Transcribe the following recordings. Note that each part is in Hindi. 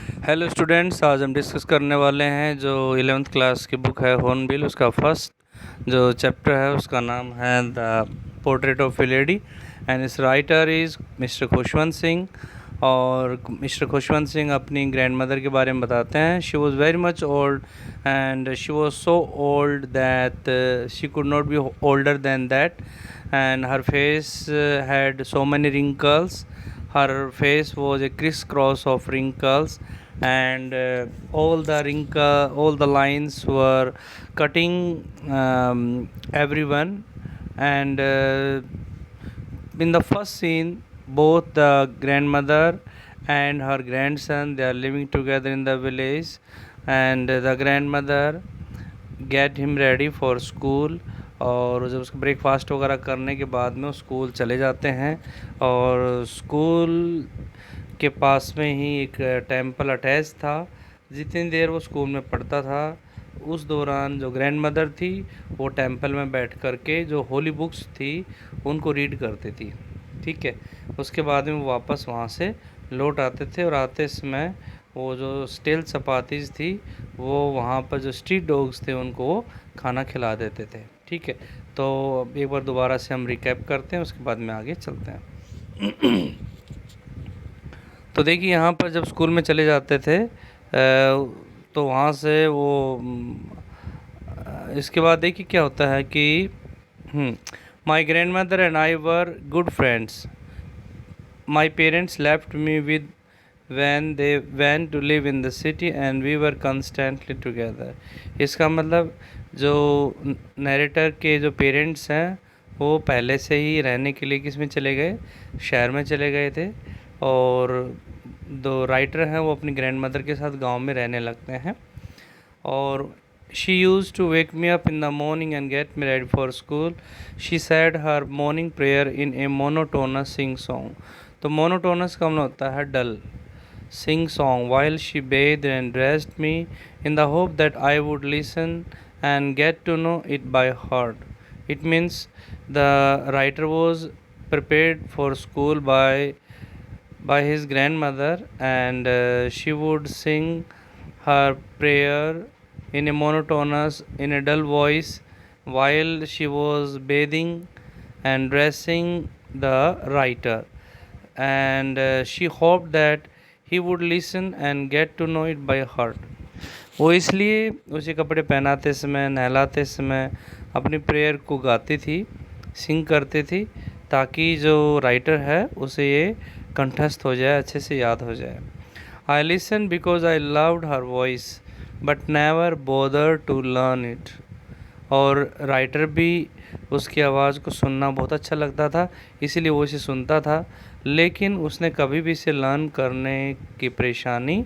हेलो स्टूडेंट्स, आज हम डिस्कस करने वाले हैं जो 11th क्लास की बुक है हॉर्नबिल, उसका फर्स्ट जो चैप्टर है उसका नाम है the portrait of a lady and इस writer is mister Khushwant Singh. और मिस्टर खुशवंत सिंह अपनी ग्रैंड मदर के बारे में बताते हैं। She was very much old and she was so old that she could not be older than that and her face had so many wrinkles. Her face was a crisscross of wrinkles, and all the lines were cutting everyone. And in the first scene, both the grandmother and her grandson, they are living together in the village, and the grandmother get him ready for school. और जब उसको ब्रेकफास्ट वगैरह करने के बाद में स्कूल चले जाते हैं। और स्कूल के पास में ही एक टेंपल अटैच था। जितनी देर वो स्कूल में पढ़ता था उस दौरान जो ग्रैंड मदर थी वो टेंपल में बैठ कर के जो होली बुक्स थी उनको रीड करती थी। ठीक है, उसके बाद में वो वापस वहाँ से लौट आते थे और आते समय वो जो स्टील चपातीज थी वो वहाँ पर जो स्ट्रीट डॉग्स थे उनको वो खाना खिला देते थे। ठीक है, तो एक बार दोबारा से हम रिकैप करते हैं, उसके बाद में आगे चलते हैं। तो देखिए यहाँ पर जब स्कूल में चले जाते थे तो वहाँ से वो इसके बाद देखिए क्या होता है कि my grand mother and I were good friends. My parents left me with when they went to live in the city and we were constantly together। इसका मतलब जो नरेटर के जो पेरेंट्स हैं वो पहले से ही रहने के लिए किस में चले गए, शहर में चले गए थे। और दो राइटर हैं वो अपनी ग्रैंड मदर के साथ गांव में रहने लगते हैं। और she used to wake me up in the morning and get me ready for school। she said her morning prayer in a monotonous sing song। तो monotonous का मतलब होता है डल sing song while she bathed and dressed me in the hope that I would listen and get to know it by heart। It means the writer was prepared for school by his grandmother, and she would sing her prayer in a monotonous, in a dull voice while she was bathing and dressing the writer, and she hoped that he would listen and get to know it by heart। वो इसलिए उसे कपड़े पहनाते समय, नहलाते समय अपनी प्रेयर को गाती थी, सिंग करती थी, ताकि जो राइटर है उसे ये कंठस्थ हो जाए, अच्छे से याद हो जाए। I listen because I loved her voice but never bother to learn it. और राइटर भी उसकी आवाज़ को सुनना बहुत अच्छा लगता था, इसीलिए वो इसे सुनता था, लेकिन उसने कभी भी इसे लर्न करने की परेशानी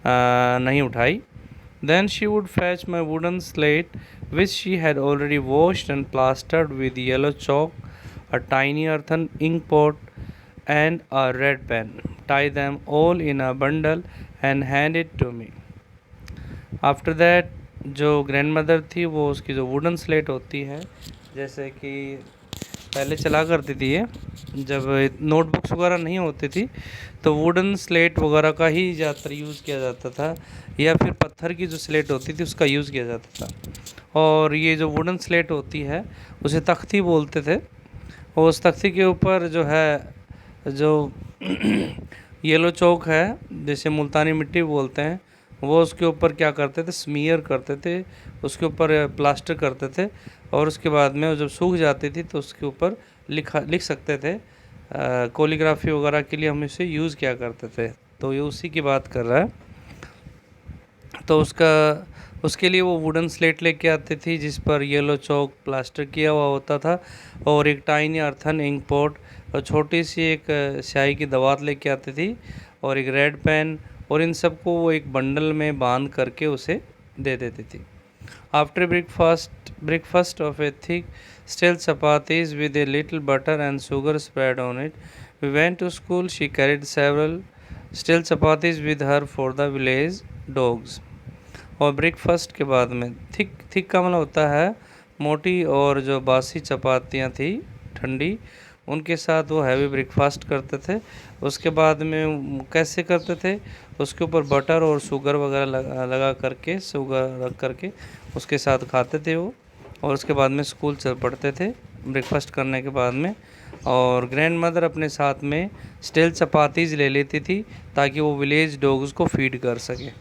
नहीं उठाई। Then she would fetch my wooden slate which she had already washed and plastered with yellow chalk, a tiny earthen ink pot and a red pen, tie them all in a bundle and hand it to me. After that जो ग्रैंड मदर थी वो उसकी जो वुडन स्लेट होती है, जैसे कि पहले चला करती थी ये, जब नोटबुक्स वगैरह नहीं होती थी तो वुडन स्लेट वगैरह का ही ज़्यादातर यूज़ किया जाता था, या फिर पत्थर की जो स्लेट होती थी उसका यूज़ किया जाता था। और ये जो वुडन स्लेट होती है उसे तख्ती बोलते थे। और उस तख्ती के ऊपर जो है जो येलो चौक है, जैसे मुल्तानी मिट्टी बोलते हैं, वो उसके ऊपर क्या करते थे, स्मीयर करते थे, उसके ऊपर प्लास्टर करते थे। और उसके बाद में जब सूख जाती थी तो उसके ऊपर लिख सकते थे। कोलीग्राफी वगैरह के लिए हम इसे यूज़ किया करते थे। तो ये उसी की बात कर रहा है। तो उसके लिए वो वुडन स्लेट लेके आती थी जिस पर येलो चौक प्लास्टर किया हुआ होता था, और एक टाइनी अर्थन इंक पॉट और छोटी सी एक स्याही की दवात लेके आती थी, और एक रेड पेन, और इन सबको वो एक बंडल में बांध करके उसे दे देती थी। After breakfast of a thick stale chapatis with a little butter and sugar spread on it, we went to school। she carried several stale chapatis with her for the village dogs। और ब्रेकफास्ट के बाद में थिक का मतलब होता है मोटी, और जो बासी चपातियाँ थी ठंडी, उनके साथ वो हैवी ब्रेकफास्ट करते थे। उसके बाद में कैसे करते थे, उसके ऊपर बटर और शुगर वगैरह लगा करके, शुगर रख करके उसके साथ खाते थे वो। और उसके बाद में स्कूल चल पड़ते थे ब्रेकफास्ट करने के बाद में। और ग्रैंड मदर अपने साथ में स्टील चपातीज़ ले लेती थी ताकि वो विलेज डॉग्स को फीड कर सके।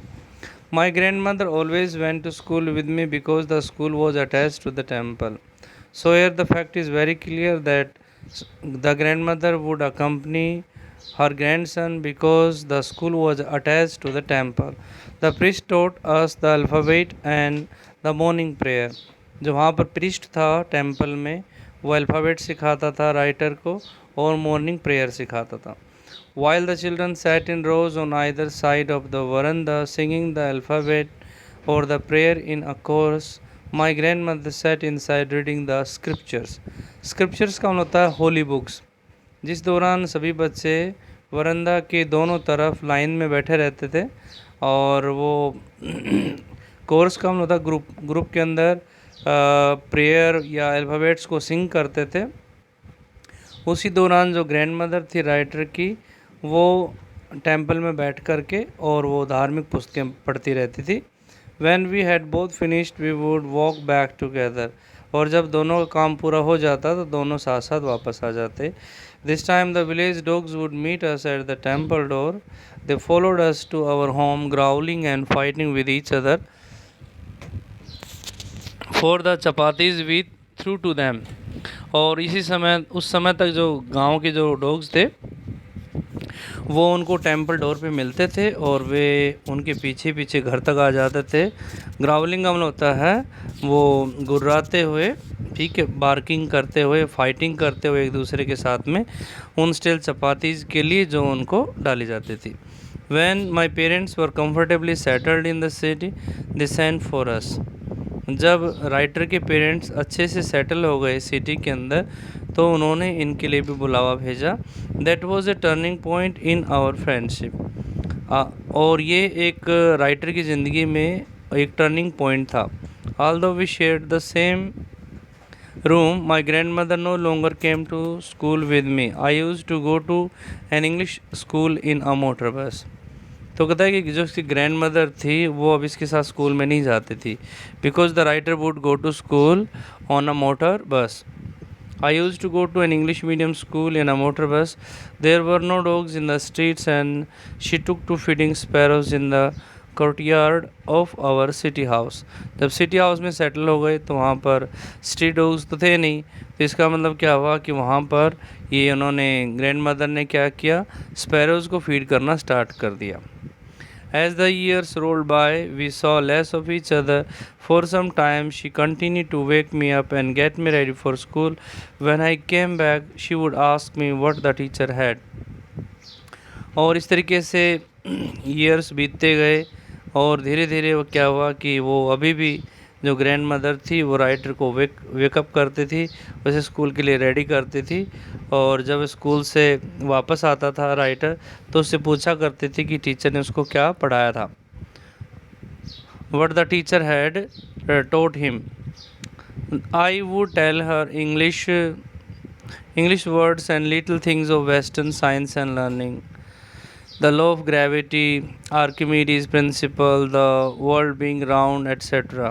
My grandmother always went to school with me because the school was attached to the temple. So here the fact is very clear that the grandmother would accompany her grandson because the school was attached to the temple. The priest taught us the alphabet and the morning prayer. जो वहाँ पर priest था टेम्पल में, वो अल्फ़ाबेट सिखाता था राइटर को और मॉर्निंग प्रेयर सिखाता था। While the children sat in rows on either side of the veranda singing the alphabet or the prayer in a chorus, my grandmother sat inside reading the scriptures. Scriptures का मतलब होता है होली बुक्स। जिस दौरान सभी बच्चे वरंदा के दोनों तरफ लाइन में बैठे रहते थे और वो कोर्स का मतलब होता है ग्रुप के अंदर प्रेयर या अल्फ़ाबेट्स को सिंग करते थे। उसी दौरान जो ग्रैंड मदर थी राइटर की, वो टेंपल में बैठ कर के और वो धार्मिक पुस्तकें पढ़ती रहती थी। When we had both finished, we would walk back together. और जब दोनों का काम पूरा हो जाता तो दोनों साथ साथ वापस आ जाते। This time the village dogs would meet us at the temple door. They followed us to our home, growling and fighting with each other for the chapatis we threw to them. और उस समय तक जो गांव के जो डॉग्स थे वो उनको टेंपल डोर पे मिलते थे और वे उनके पीछे पीछे घर तक आ जाते थे। ग्राउलिंग का मतलब होता है वो गुर्राते हुए, ठीक है, बार्किंग करते हुए, फाइटिंग करते हुए एक दूसरे के साथ में उन स्टील चपातीज़ के लिए जो उनको डाली जाती थी। When my parents were comfortably settled in the city, they sent for us. जब राइटर के पेरेंट्स अच्छे से सेटल हो गए सिटी के अंदर तो उन्होंने इनके लिए भी बुलावा भेजा। That was a turning point in our friendship. और ये एक राइटर की ज़िंदगी में एक टर्निंग पॉइंट था। Although we shared the same room, my grandmother no longer came to school with me. I use to go to an English school in a motor bus. तो कहता है कि जो उसकी ग्रैंड मदर थी वो अब इसके साथ स्कूल में नहीं जाती थी, because the writer would go to school on a motor bus. I use to go to an English medium school in a motor bus. There were no dogs in the streets and she took to feeding sparrows in the courtyard of our city house. जब सिटी हाउस में सेटल हो गए तो वहाँ पर स्ट्रीट डॉग्स तो थे नहीं, तो इसका मतलब क्या हुआ कि वहाँ पर ये उन्होंने ग्रैंड मदर ने क्या किया, स्पैरोज़ को फीड करना स्टार्ट कर दिया। As the years rolled by, we saw less of each other. For some time, she continued to wake me up and get me ready for school. When I came back, she would ask me what the teacher had. और इस तरीके से ईयर्स बीतते गए और धीरे धीरे वो क्या हुआ कि वो अभी भी जो ग्रैंड मदर थी वो राइटर को वेकअप करती थी, उसे स्कूल के लिए रेडी करती थी। और जब स्कूल से वापस आता था राइटर तो उससे पूछा करती थी कि टीचर ने उसको क्या पढ़ाया था, what the teacher had taught him. I would tell her English words and little things of Western science and learning, the law of gravity, Archimedes principle, the world being round, etc.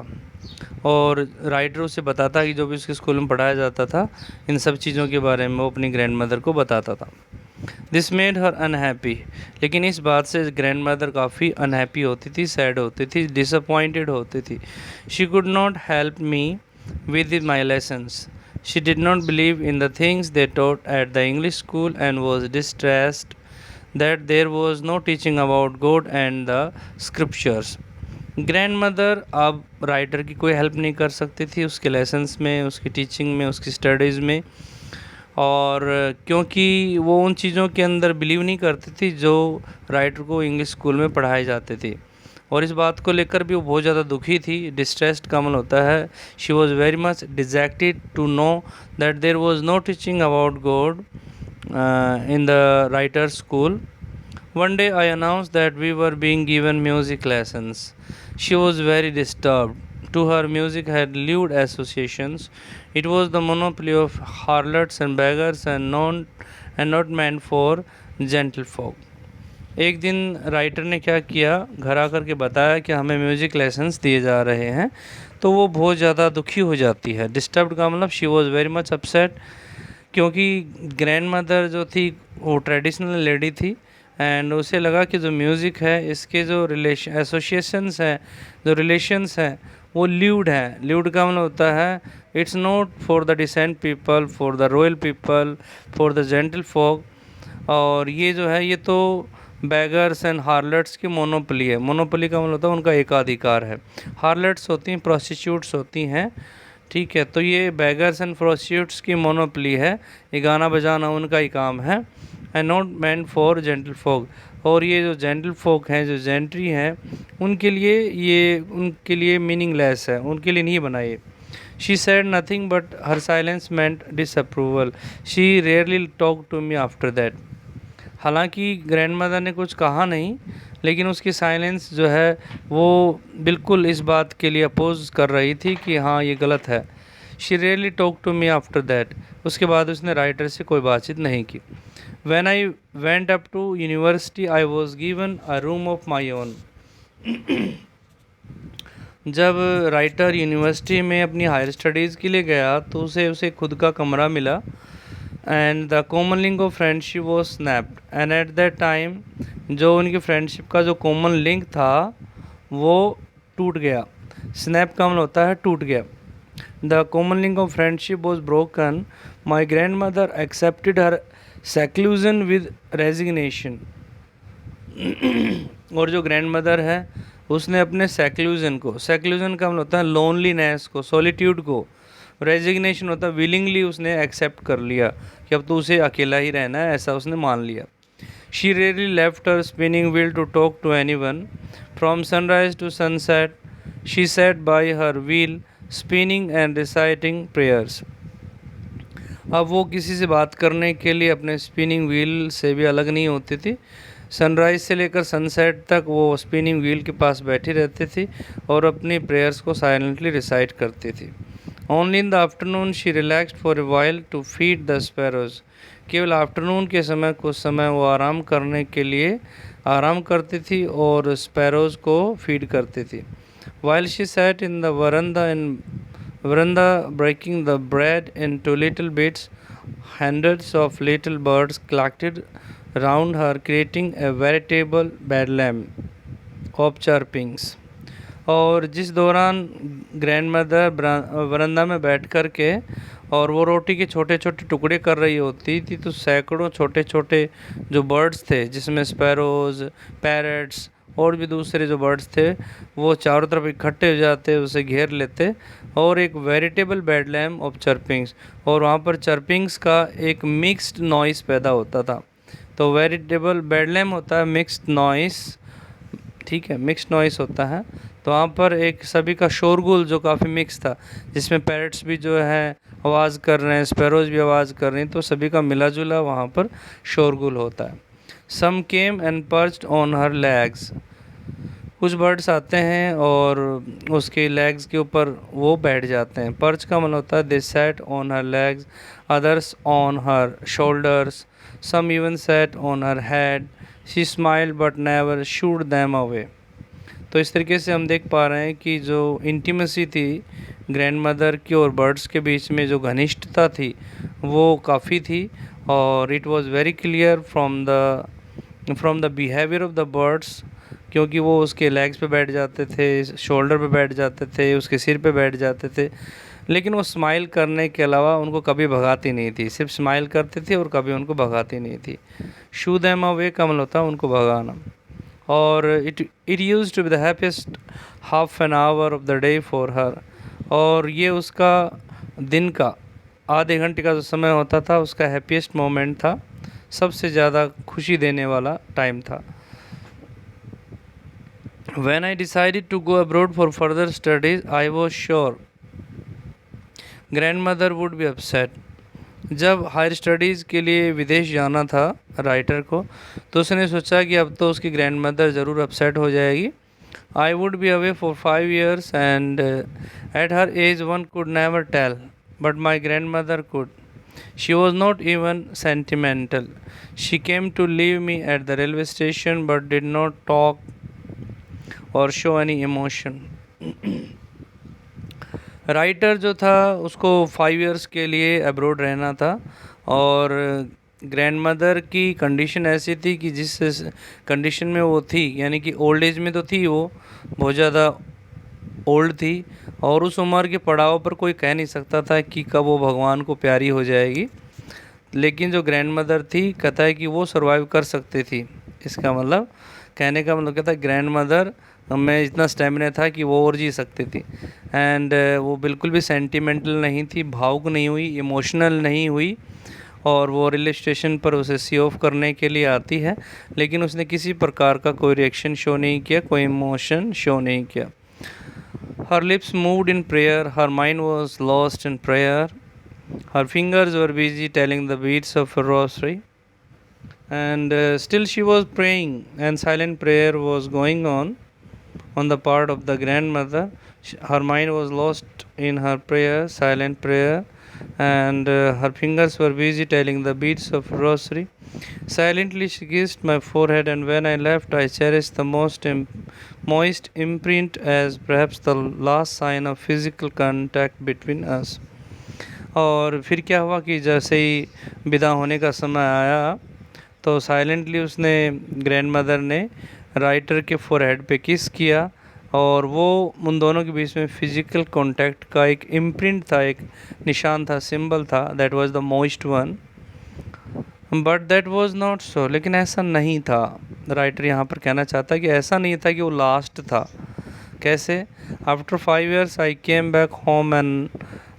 और राइटर उसे बताता कि जो भी उसके स्कूल में पढ़ाया जाता था इन सब चीज़ों के बारे में वो अपनी ग्रैंड मदर को बताता था। दिस मेड हर अनहैप्पी, लेकिन इस बात से ग्रैंड मदर काफ़ी अनहैप्पी होती थी, सैड होती थी, डिसअपॉइंटेड होती थी। She could not help me with my lessons. She did not believe in the things they taught at the English school and was distressed that there was no teaching about God and the scriptures. Grand mother अब राइटर की कोई हेल्प नहीं कर सकती थी उसके लेसन्स में, उसकी टीचिंग में, उसकी स्टडीज़ में, और क्योंकि वो उन चीज़ों के अंदर बिलीव नहीं करती थी जो राइटर को इंग्लिश स्कूल में पढ़ाई जाती थी। और इस बात को लेकर भी वो बहुत ज़्यादा दुखी थी। डिस्ट्रेस्ड का मतलब होता है she was very much dejected to know that there was no teaching about God in the writer's school. One day I announced that we were being given music lessons. She was very disturbed. To her, music had lewd associations. It was the monopoly of harlots and beggars and not meant for gentle fog. एक दिन राइटर ने क्या किया, घर आकर के बताया कि हमें म्यूज़िक लेसन्स दिए जा रहे हैं, तो वो बहुत ज़्यादा दुखी हो जाती है। डिस्टर्ब्ड का मतलब she was very much upset, क्योंकि ग्रैंड मदर जो थी वो ट्रेडिशनल लेडी थी, एंड उसे लगा कि जो म्यूज़िक है इसके जो रिलेशन एसोसिएशंस हैं, जो रिलेशंस हैं, वो ल्यूड है। ल्यूड का मतलब होता है it's not for the decent people, for the royal people, for the gentle folk. और ये जो है ये तो बैगर्स एंड हार्लट्स की मोनोपोली है। मोनोपोली का मतलब होता है उनका एकाधिकार है। हार्लट्स होती हैं, प्रोस्टिट्यूट्स होती हैं, ठीक है, तो ये बैगर्स एंड प्रोस्टिट्यूट्स की मोनोपोली है, ये गाना बजाना उनका ही काम है, and not meant for gentle folk. और ये जो जेंटल फॉग हैं, जो जेंट्री हैं, उनके लिए मीनिंगलेस है, उनके लिए नहीं बनाए। She said nothing but her silence meant disapproval, she rarely talk to me after that. हालांकि ग्रैंड मदर ने कुछ कहा नहीं, लेकिन उसकी साइलेंस जो है वो बिल्कुल इस बात के लिए अपोज कर रही थी कि हाँ ये गलत है। She really talk to me after that. उसके बाद उसने राइटर से कोई बातचीत नहीं की। When I went up to university I was given a room of my own. जब राइटर यूनिवर्सिटी में अपनी हायर स्टडीज़ के लिए गया तो उसे खुद का कमरा मिला, and the common link of friendship was snapped. And at that time जो उनकी फ्रेंडशिप का जो कॉमन लिंक था वो टूट गया। स्नैप का मतलब होता है टूट गया। The common link of friendship was broken. My grand mother accepted her seclusion with resignation. और जो ग्रैंड मदर है उसने अपने सेक्लूजन का मतलब होता है लोनलीनेस को, सॉलिट्यूड को। रेजिग्नेशन होता है विलिंगली उसने एक्सेप्ट कर लिया कि अब तो उसे अकेला ही रहना है, ऐसा उसने मान लिया। She rarely left her spinning wheel to talk to anyone. From sunrise to sunset she sat by her wheel spinning and reciting prayers. अब वो किसी से बात करने के लिए अपने स्पिनिंग व्हील से भी अलग नहीं होती थी। सनराइज से लेकर सनसेट तक वो स्पिनिंग व्हील के पास बैठी रहती थी और अपनी प्रेयर्स को साइलेंटली रिसाइट करती थी। Only in the afternoon she relaxed for a while to feed the sparrows. केवल आफ्टरनून के समय कुछ समय वो आराम करने के लिए आराम करती थी और स्पैरोज को फीड करती थी। While she sat in the veranda breaking the bread into little bits, hundreds of little birds collected round her, creating a veritable bedlam of chirpings। और जिस दौरान ग्रैंड मदर वरंदा में बैठ कर के और वो रोटी के छोटे छोटे टुकड़े कर रही होती थी, तो सैकड़ों छोटे छोटे जो बर्ड्स थे, जिसमें स्पैरोज, पैरट्स और भी दूसरे जो बर्ड्स थे, वो चारों तरफ इकट्ठे हो जाते, उसे घेर लेते, और एक वेरिटेबल बेडलैम ऑफ चर्पिंग्स, और वहाँ पर चर्पिंग्स का एक मिक्स्ड नॉइस पैदा होता था। तो वेरिटेबल बेडलैम होता है मिक्स्ड नॉइस, ठीक है, मिक्स्ड नॉइस होता है। तो वहाँ पर एक सभी का शोरगुल जो काफ़ी मिक्स था, जिसमें पैरट्स भी जो है आवाज़ कर रहे हैं, स्पैरोज भी आवाज़ कर रही हैं, तो सभी का मिला जुला वहाँ पर शोरगुल होता है। Some came and perched on her legs. कुछ बर्ड्स आते हैं और उसके लेग्स के ऊपर वो बैठ जाते हैं। पर्च का मतलब होता है they sat on her legs, others on her shoulders, some even sat on her head. She smiled but never shooed them away. तो इस तरीके से हम देख पा रहे हैं कि जो इंटीमेसी थी ग्रैंड मदर की और बर्ड्स के बीच में, जो घनिष्ठता थी वो काफ़ी थी, और it was very clear from the behaviour of the birds, क्योंकि वो उसके लेग्स पे बैठ जाते थे, शोल्डर पे बैठ जाते थे, उसके सिर पे बैठ जाते थे, लेकिन वो स्माइल करने के अलावा उनको कभी भगाती नहीं थी। सिर्फ स्माइल करती थी और कभी उनको भगाती नहीं थी। शू दैम अवे का मतलब होता है उनको भगाना। और it used to be the happiest half an hour of the day for her. और ये उसका दिन का आधे घंटे का जो समय होता था उसका हैप्पीस्ट मोमेंट था, सबसे ज़्यादा खुशी देने वाला टाइम था। When I decided to go abroad for further studies, I was sure grandmother would be upset। जब हायर स्टडीज़ के लिए विदेश जाना था राइटर को, तो उसने सोचा कि अब तो उसकी ग्रैंड मदर ज़रूर अपसेट हो जाएगी। I would be away for 5 years and at her age one could never tell, but my grandmother could. She was not even sentimental. She came to leave me at the railway station but did not talk or show any emotion. Writer जो था उसको 5 इयर्स के लिए अब्रोड रहना था और ग्रैंड मदर की कंडीशन ऐसी थी कि जिस कंडीशन में वो थी, यानी कि ओल्ड एज में तो थी वो, बहुत ज़्यादा ओल्ड थी और उस उम्र के पड़ाव पर कोई कह नहीं सकता था कि कब वो भगवान को प्यारी हो जाएगी। लेकिन जो ग्रैंड मदर थी, कहता है कि वो सर्वाइव कर सकती थी। इसका मतलब, कहने का मतलब कहता है ग्रैंड मदर में इतना स्टेमिना था कि वो और जी सकती थी। एंड वो बिल्कुल भी सेंटिमेंटल नहीं थी, भावुक नहीं हुई, इमोशनल नहीं हुई। और वो रेलवे स्टेशन पर उसे सी ऑफ करने के लिए आती है, लेकिन उसने किसी प्रकार का कोई रिएक्शन शो नहीं किया, कोई इमोशन शो नहीं किया। Her lips moved in prayer, her mind was lost in prayer, her fingers were busy telling the beads of a rosary, and still she was praying, and silent prayer was going on the part of the grandmother. Her mind was lost in her prayer, silent prayer, and her fingers were busy telling the beads of rosary. Silently she kissed my forehead, and when I left, I cherished the moist imprint as perhaps the last sign of physical contact between us. और फिर क्या हुआ कि जैसे ही विदा होने का समय आया तो साइलेंटली उसने, ग्रैंड मदर ने राइटर के फोरहेड पे किस किया और वो उन दोनों के बीच में फिजिकल कांटेक्ट का एक इम्प्रिंट था, एक निशान था, सिंबल था, that was the most one. But that was not so, लेकिन ऐसा नहीं था। राइटर यहाँ पर कहना चाहता है कि ऐसा नहीं था कि वो लास्ट था। कैसे? After 5 years I came back home and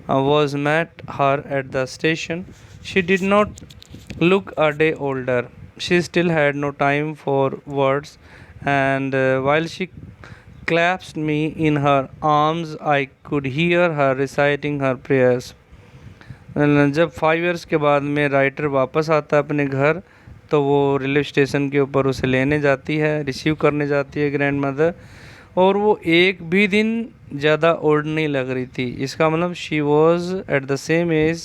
was met her at the station. She did not look a day older. She still had no time for words, and while she clasped me in her arms, I could hear her reciting her prayers. जब 5 years के बाद में राइटर वापस आता है अपने घर, तो वो रेलवे स्टेशन के ऊपर उसे लेने जाती है, रिसीव करने जाती है ग्रैंड मदर, और वो एक भी दिन ज़्यादा ओल्ड नहीं लग रही थी। इसका मतलब she was at the same age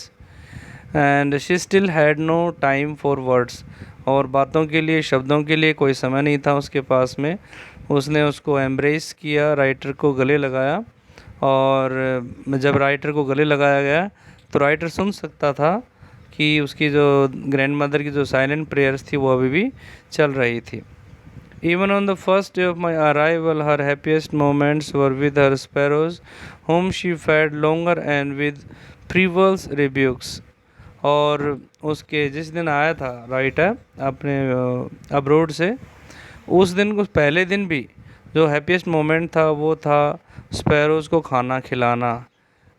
and she still had no time for words, और बातों के लिए, शब्दों के लिए कोई समय नहीं था उसके पास में। उसने उसको एम्ब्रेस किया, राइटर को गले लगाया, और जब राइटर को गले लगाया गया तो राइटर सुन सकता था कि उसकी जो ग्रैंड मदर की जो साइलेंट प्रेयर्स थी वो अभी भी चल रही थी। Even on the first day of my arrival, her happiest moments were with her sparrows, whom she fed longer and with frivolous rebukes. और उसके जिस दिन आया था राइटर अपने अब्रोड से, उस दिन को पहले दिन भी जो हैप्पीएस्ट मोमेंट था वो था स्पैरोज़ को खाना खिलाना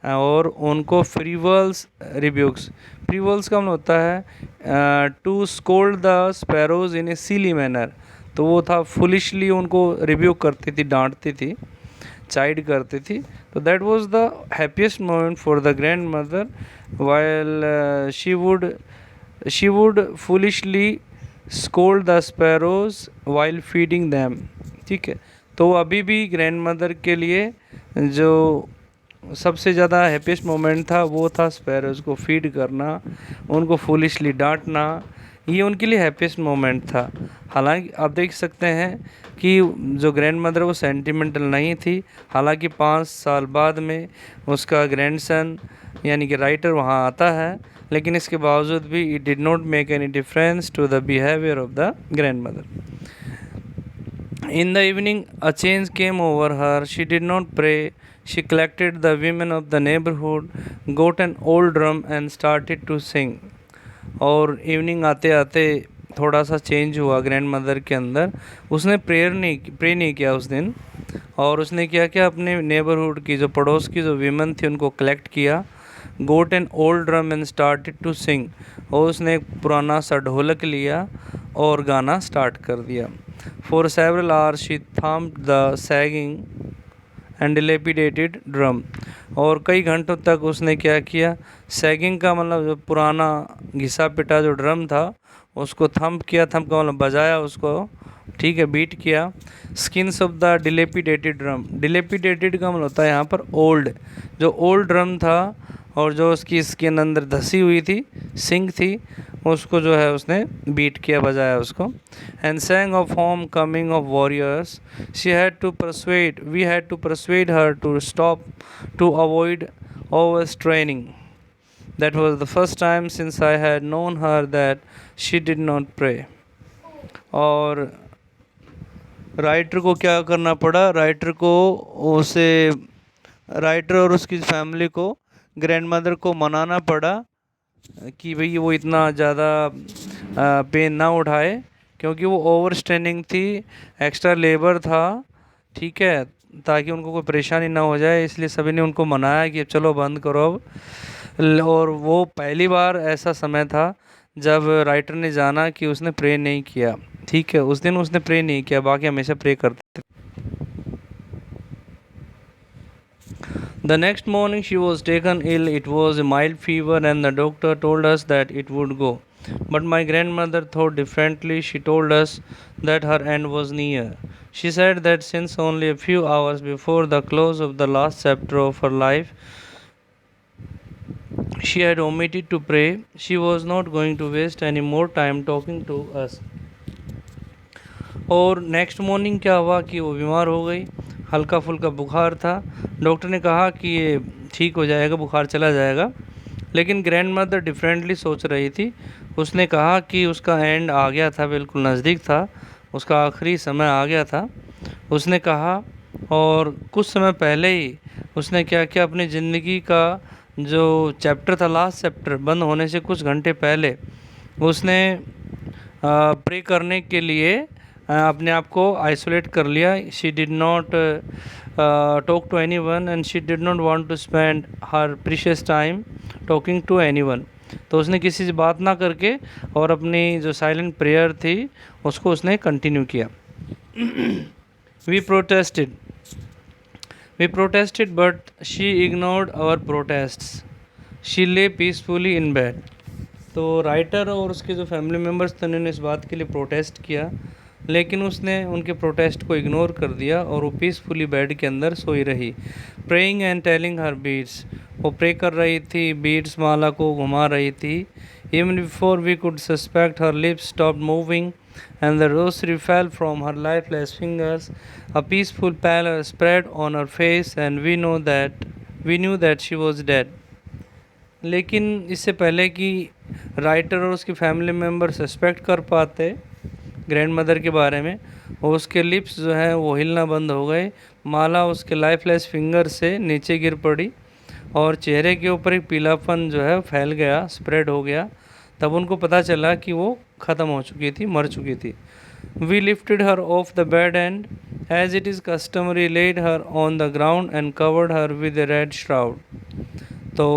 और उनको फ्रीवल्स रिब्यूक्स। फ्रीवल्स का मतलब होता है to scold the sparrows in a silly manner, तो वो था फुलिशली उनको रिव्यू करती थी, डांटती थी, चाइड करती थी। तो that was the happiest moment for the grand mother, while she would foolishly scold the sparrows while feeding them. ठीक है, तो अभी भी ग्रैंड मदर के लिए जो सबसे ज़्यादा हैप्पीएस्ट मोमेंट था वो था स्पैरोज को फीड करना, उनको फुलिशली डांटना, ये उनके लिए हैप्पीएस्ट मोमेंट था। हालांकि आप देख सकते हैं कि जो ग्रैंड मदर वो सेंटिमेंटल नहीं थी। हालांकि 5 साल बाद में उसका ग्रैंडसन यानी कि राइटर वहाँ आता है, लेकिन इसके बावजूद भी it did not make any difference to the behaviour of the grandmother. In the evening, a change came over her. She did not pray. She collected the women of the neighborhood, got an old drum and started to sing. और इवनिंग आते आते थोड़ा सा चेंज हुआ ग्रैंड मदर के अंदर। उसने प्रे नहीं किया उस दिन, और उसने क्या अपने नेबरहुड की, जो पड़ोस की जो वीमेन थी, उनको कलेक्ट किया। Got an old drum and started to sing, और उसने एक पुराना सा ढोलक लिया और गाना स्टार्ट कर दिया। For several hours she thumbed the sagging and dilapidated drum, और कई घंटों तक उसने क्या किया, सैगिंग का मतलब जो पुराना घिसा पिटा जो ड्रम था उसको थम्प किया, थम्प का मतलब बजाया उसको, ठीक है, बीट किया। Skins of the dilapidated drum, dilapidated का मतलब होता है यहाँ पर ओल्ड, जो ओल्ड ड्रम था और जो उसकी स्किन अंदर धसी हुई थी, सिंक थी, उसको जो है उसने बीट किया, बजाया उसको। And sang of home coming of warriors, we had to persuade her to stop, to avoid overstraining. That was the first time since I had known her that she did not pray. और राइटर को क्या करना पड़ा, उसे राइटर और उसकी फैमिली को, ग्रैंड मदर को मनाना पड़ा कि भाई वो इतना ज़्यादा पेन ना उठाए, क्योंकि वो ओवर स्ट्रेनिंग थी, एक्स्ट्रा लेबर था, ठीक है, ताकि उनको कोई परेशानी ना हो जाए। इसलिए सभी ने उनको मनाया कि चलो बंद करो अब। और वो पहली बार ऐसा समय था जब राइटर ने जाना कि उसने प्रे नहीं किया, ठीक है, उस दिन उसने प्रे नहीं किया, बाकी हमेशा प्रे करते थे। The next morning she was taken ill. It was a mild fever and the doctor told us that it would go. But my grandmother thought differently. She told us that her end was near. She said that since only a few hours before the close of the last chapter of her life she had omitted to pray, she was not going to waste any more time talking to us. और नेक्स्ट मॉर्निंग क्या हुआ कि वो बीमार हो गई, हल्का फुल्का बुखार था। डॉक्टर ने कहा कि ये ठीक हो जाएगा, बुखार चला जाएगा, लेकिन ग्रैंड मदर डिफरेंटली सोच रही थी। उसने कहा कि उसका एंड आ गया था, बिल्कुल नज़दीक था, उसका आखिरी समय आ गया था। उसने कहा, और कुछ समय पहले ही उसने क्या किया, अपनी ज़िंदगी का जो चैप्टर था, लास्ट चैप्टर बंद होने से कुछ घंटे पहले उसने प्रे करने के लिए अपने आप को आइसोलेट कर लिया। She did not talk to any one and she did not want to spend her precious time talking to any one. तो उसने किसी से बात ना करके और अपनी जो साइलेंट प्रेयर थी उसको उसने कंटिन्यू किया। We protested but she ignored our protests, she lay peacefully in bed. तो राइटर और उसके जो फैमिली मेम्बर्स थे उन्होंने इस बात के लिए प्रोटेस्ट किया, लेकिन उसने उनके प्रोटेस्ट को इग्नोर कर दिया और वो पीसफुली बेड के अंदर सोई रही। Praying and telling her beads, वो प्रे कर रही थी, बीट्स माला को घुमा रही थी। Even before we could suspect her lips stopped moving and the rosary fell from her lifeless fingers. A peaceful pallor spread on her face and we knew that she was dead. लेकिन इससे पहले कि राइटर और उसकी फैमिली मेम्बर सस्पेक्ट कर पाते ग्रैंड मदर के बारे में, उसके लिप्स जो हैं वो हिलना बंद हो गए, माला उसके लाइफलेस फिंगर से नीचे गिर पड़ी और चेहरे के ऊपर एक पीलापन जो है फैल गया, स्प्रेड हो गया। तब उनको पता चला कि वो ख़त्म हो चुकी थी, मर चुकी थी। We lifted her off the bed and as it is customary laid her on the ground and covered her with a red shroud. तो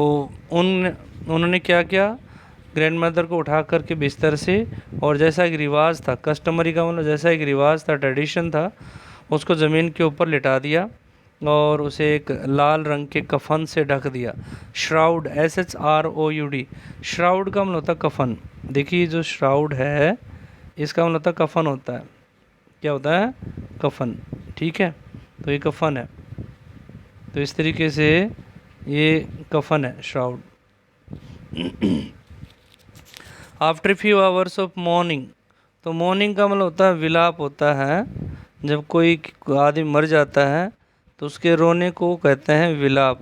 उन्होंने क्या किया, ग्रैंड मदर को उठा करके बिस्तर से, और जैसा एक रिवाज था, कस्टमरी का मतलब जैसा एक रिवाज था, ट्रेडिशन था, उसको ज़मीन के ऊपर लिटा दिया और उसे एक लाल रंग के कफन से ढक दिया। श्राउड, SHROUD, श्राउड का मतलब होता है कफन। देखिए जो श्राउड है इसका मतलब होता है कफन होता है। क्या होता है? कफन, ठीक है। तो ये कफन है, तो इस तरीके से ये कफन है, shroud. After few hours of morning, तो मॉर्निंग का मतलब होता है विलाप होता है। जब कोई आदमी मर जाता है तो उसके रोने को कहते हैं विलाप।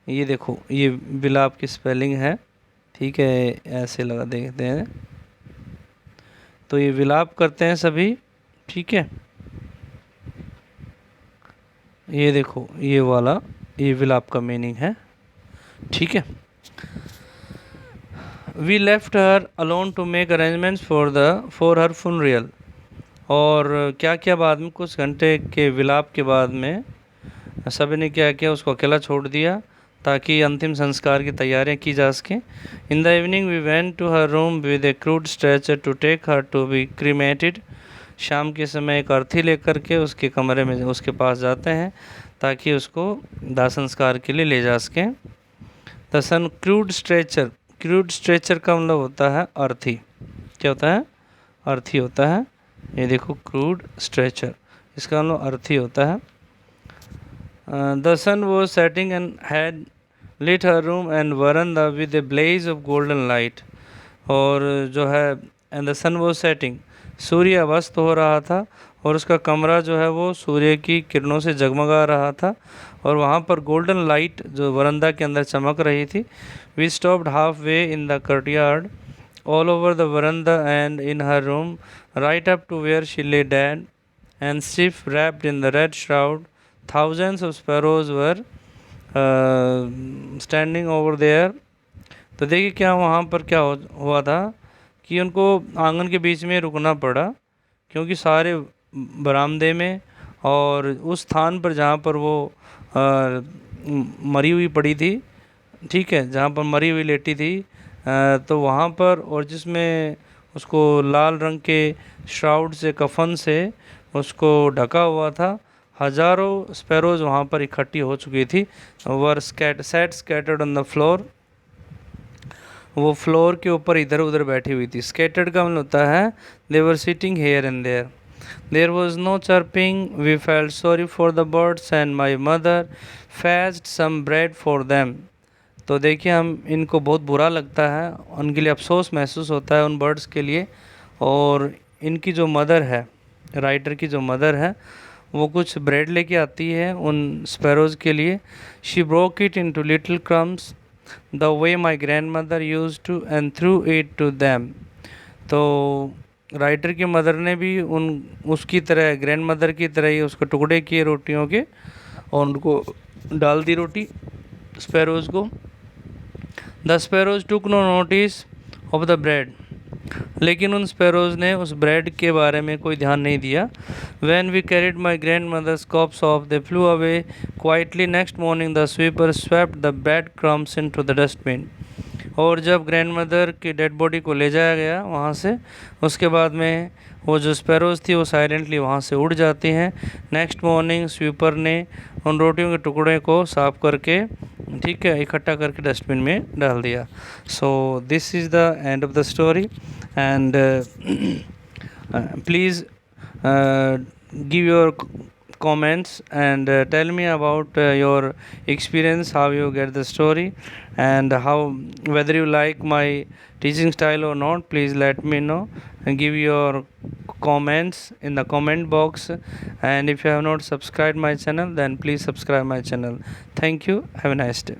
ये देखो, ये विलाप की स्पेलिंग है, ठीक है, ऐसे लगा देखते हैं। तो ये विलाप करते हैं सभी, ठीक है। ये देखो, ये वाला, ये विलाप का मीनिंग है, ठीक है। We left her alone to make arrangements for her funeral। और क्या किया बाद में, कुछ घंटे के विलाप के बाद में सभी ने क्या किया, उसको अकेला छोड़ दिया ताकि अंतिम संस्कार की तैयारियां की जा सकें। In the evening we went to her room with a crude stretcher to take her to be cremated. शाम के समय एक अर्थी लेकर के उसके कमरे में उसके पास जाते हैं ताकि उसको दाह संस्कार के लिए ले जा सकें। द सन क्रूड स्ट्रेचर का मतलब होता है अर्थी। क्या होता है? अर्थी होता है। ये देखो, क्रूड स्ट्रेचर, इसका मतलब अर्थी होता है। द सन वो setting and had lit her room and veranda with a blaze of golden light. और जो है and the sun was setting, सूर्य अस्त हो रहा था और उसका कमरा जो है वो सूर्य की किरणों से जगमगा रहा था और वहाँ पर गोल्डन लाइट जो वरंदा के अंदर चमक रही थी. We stopped halfway in the courtyard all over the veranda and in her room right up to where she lay dead and stiff wrapped in the red shroud. Thousands of sparrows were standing over there. तो देखिए क्या वहाँ पर क्या हुआ था कि उनको आंगन के बीच में रुकना पड़ा क्योंकि सारे बरामदे में और उस स्थान पर जहाँ पर वो मरी हुई पड़ी थी, ठीक है, जहाँ पर मरी हुई लेटी थी, तो वहाँ पर और जिसमें उसको लाल रंग के श्राउड से, कफन से उसको ढका हुआ था, हजारों स्पैरोज वहाँ पर इकट्ठी हो चुकी थी. Were set scattered on the floor, वो फ्लोर के ऊपर इधर उधर बैठी हुई थी. स्कैटर्ड का मतलब होता है they were sitting here and there. There was no chirping. We felt sorry for the birds and my mother fed some bread for them. तो देखिए हम इनको बहुत बुरा लगता है, उनके लिए अफसोस महसूस होता है उन बर्ड्स के लिए. और इनकी जो मदर है, राइटर की जो मदर है, वो कुछ ब्रेड लेके आती है उन स्पैरोज़ के लिए. She broke it into little crumbs the way my grandmother use to and threw it to them. तो राइटर की मदर ने भी उसकी तरह, ग्रैंड मदर की तरह ही उसको टुकड़े किए रोटियों के और उनको डाल दी रोटी स्पैरोज़ को. The sparrows took no notice of the bread. लेकिन उन स्पैरोज़ ने उस ब्रेड के बारे में कोई ध्यान नहीं दिया. When we carried my grandmother's corpse off they flew away quietly. Next morning the sweeper swept the bread crumbs into the dustbin. और जब ग्रैंड मदर की डेड बॉडी को ले जाया गया वहाँ से, उसके बाद में वो जो स्पैरोज़ थी वो साइलेंटली वहाँ से उड़ जाती हैं. नेक्स्ट मॉर्निंग स्वीपर ने उन रोटियों के टुकड़े को साफ करके, ठीक है, इकट्ठा करके डस्टबिन में डाल दिया. So this is the end of the story and please give your comments and tell me about your experience, how you get the story and how, whether you like my teaching style or not. Please let me know and give your comments in the comment box. And if you have not subscribed my channel, then please subscribe my channel. Thank you. Have a nice day.